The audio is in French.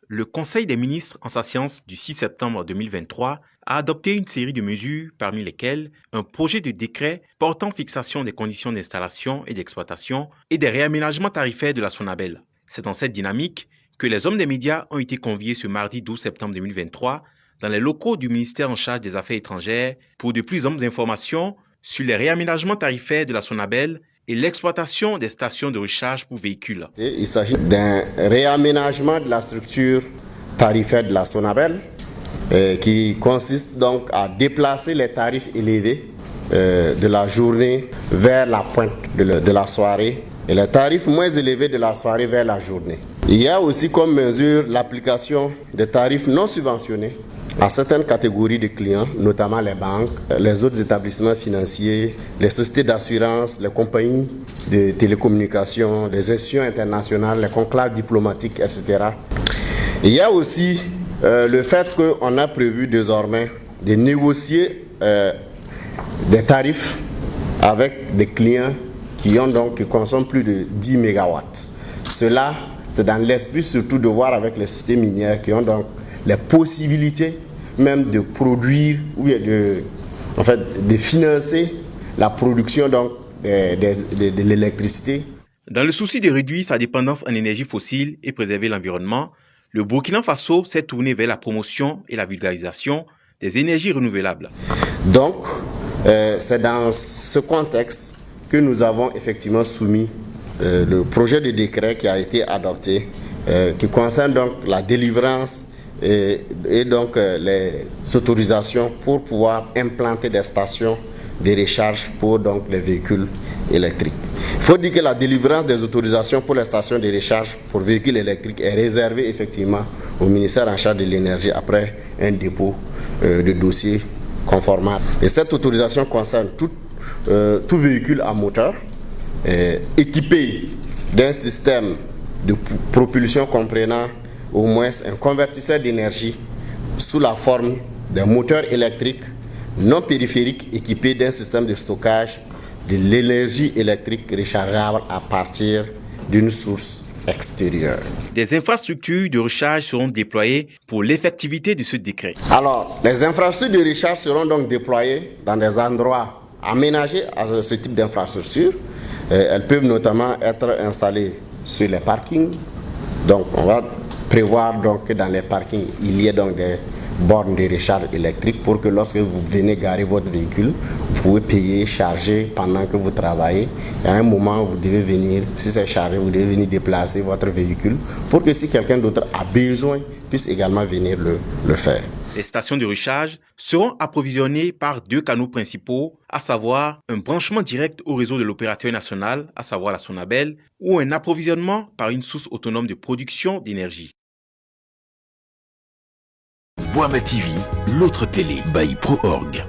Le Conseil des ministres en sa séance du 6 septembre 2023 a adopté une série de mesures parmi lesquelles un projet de décret portant fixation des conditions d'installation et d'exploitation et des réaménagements tarifaires de la Sonabel. C'est dans cette dynamique que les hommes des médias ont été conviés ce mardi 12 septembre 2023 dans les locaux du ministère en charge des Affaires étrangères pour de plus amples informations sur les réaménagements tarifaires de la Sonabel et l'exploitation des stations de recharge pour véhicules. Il s'agit d'un réaménagement de la structure tarifaire de la Sonabel qui consiste donc à déplacer les tarifs élevés de la journée vers la pointe de la soirée et les tarifs moins élevés de la soirée vers la journée. Il y a aussi comme mesure l'application des tarifs non subventionnés à certaines catégories de clients, notamment les banques, les autres établissements financiers, les sociétés d'assurance, les compagnies de télécommunications, les institutions internationales, les conclaves diplomatiques, etc. Il y a aussi le fait qu'on a prévu désormais de négocier des tarifs avec des clients qui consomment plus de 10 MW. Cela, c'est dans l'esprit surtout de voir avec les sociétés minières qui ont donc les possibilités même de produire ou de financer la production de l'électricité. Dans le souci de réduire sa dépendance en énergie fossile et préserver l'environnement, le Burkina Faso s'est tourné vers la promotion et la vulgarisation des énergies renouvelables. Donc, c'est dans ce contexte que nous avons effectivement soumis le projet de décret qui a été adopté, qui concerne donc la délivrance et donc les autorisations pour pouvoir implanter des stations de recharge pour donc les véhicules électriques. Il faut dire que la délivrance des autorisations pour les stations de recharge pour véhicules électriques est réservée effectivement au ministère en charge de l'énergie après un dépôt de dossier conformable. Et cette autorisation concerne tout véhicule à moteur équipé d'un système de propulsion comprenant au moins un convertisseur d'énergie sous la forme d'un moteur électrique non périphérique équipé d'un système de stockage de l'énergie électrique rechargeable à partir d'une source extérieure. Des infrastructures de recharge seront déployées pour l'effectivité de ce décret. Alors, les infrastructures de recharge seront donc déployées dans des endroits aménagés à ce type d'infrastructure. Elles peuvent notamment être installées sur les parkings. Donc, on va prévoir donc que dans les parkings, il y ait donc des bornes de recharge électrique pour que lorsque vous venez garer votre véhicule, vous pouvez payer, charger pendant que vous travaillez. Et à un moment, vous devez venir, si c'est chargé, vous devez venir déplacer votre véhicule pour que si quelqu'un d'autre a besoin, puisse également venir le faire. Les stations de recharge seront approvisionnées par deux canaux principaux, à savoir un branchement direct au réseau de l'opérateur national, à savoir la Sonabel, ou un approvisionnement par une source autonome de production d'énergie. Boama TV, l'autre télé by Pro Org.